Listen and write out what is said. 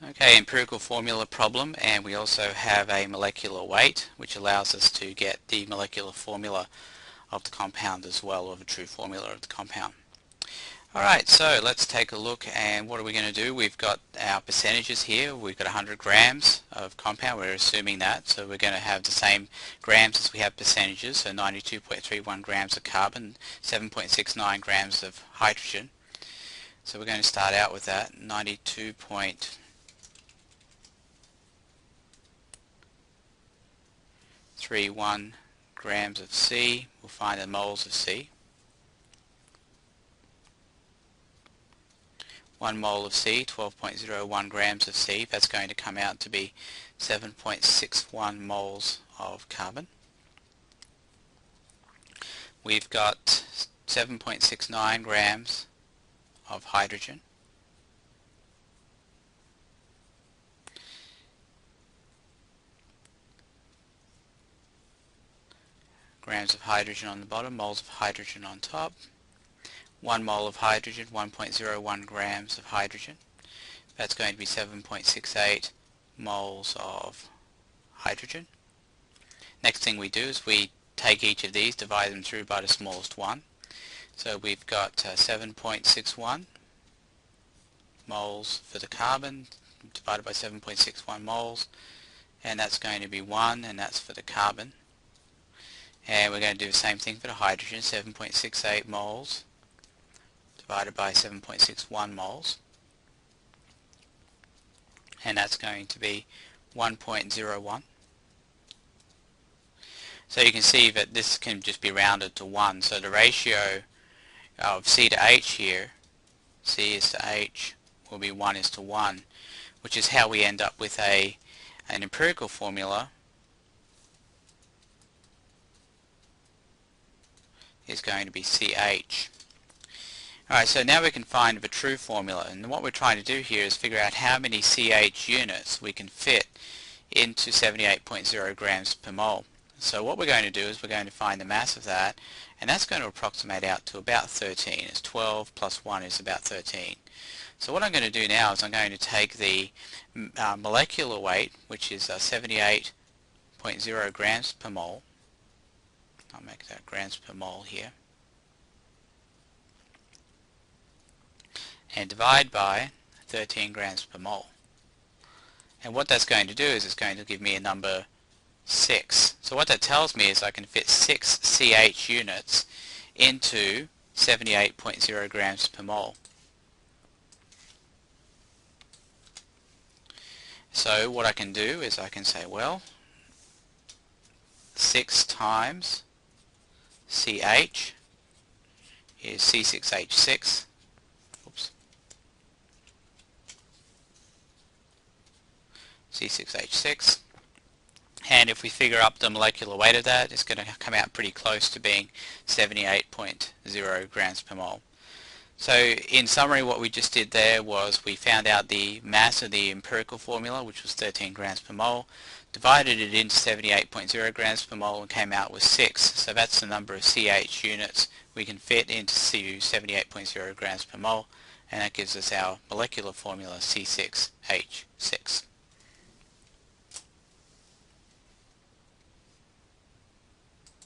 Okay, empirical formula problem, and we also have a molecular weight which allows us to get the molecular formula of the compound as well, or the true formula of the compound. Alright, so let's take a look, and what are we going to do? We've got our percentages here. We've got 100 grams of compound. We're assuming that, so we're going to have the same grams as we have percentages, so 92.31 grams of carbon, 7.69 grams of hydrogen. So we're going to start out with that, 92.31 grams of C. We'll find the moles of C. 1 mole of C, 12.01 grams of C. That's going to come out to be 7.61 moles of carbon. We've got 7.69 grams of hydrogen. Grams of hydrogen on the bottom, moles of hydrogen on top. 1 mole of hydrogen, 1.01 grams of hydrogen. That's going to be 7.68 moles of hydrogen. Next thing we do is we take each of these, divide them through by the smallest one. So we've got 7.61 moles for the carbon, divided by 7.61 moles, and that's going to be 1, and that's for the carbon. And we're going to do the same thing for the hydrogen, 7.68 moles divided by 7.61 moles, and that's going to be 1.01. So you can see that this can just be rounded to 1, so the ratio of C to H here, C is to H, will be 1 is to 1, which is how we end up with an empirical formula is going to be CH. Alright, so now we can find the true formula, and what we're trying to do here is figure out how many CH units we can fit into 78.0 grams per mole. So what we're going to do is we're going to find the mass of that, and that's going to approximate out to about 13. It's 12 plus 1 is about 13. So what I'm going to do now is I'm going to take the molecular weight, which is 78.0 grams per mole. I'll make that grams per mole here. And divide by 13 grams per mole. And what that's going to do is it's going to give me a number 6. So what that tells me is I can fit 6 CH units into 78.0 grams per mole. So what I can do is I can say, well, 6 times CH is C6H6. Oops. C6H6. And if we figure up the molecular weight of that, it's going to come out pretty close to being 78.0 grams per mole. So in summary, what we just did there was we found out the mass of the empirical formula, which was 13 grams per mole, divided it into 78.0 grams per mole, and came out with 6. So that's the number of CH units we can fit into 78.0 grams per mole, and that gives us our molecular formula C6H6.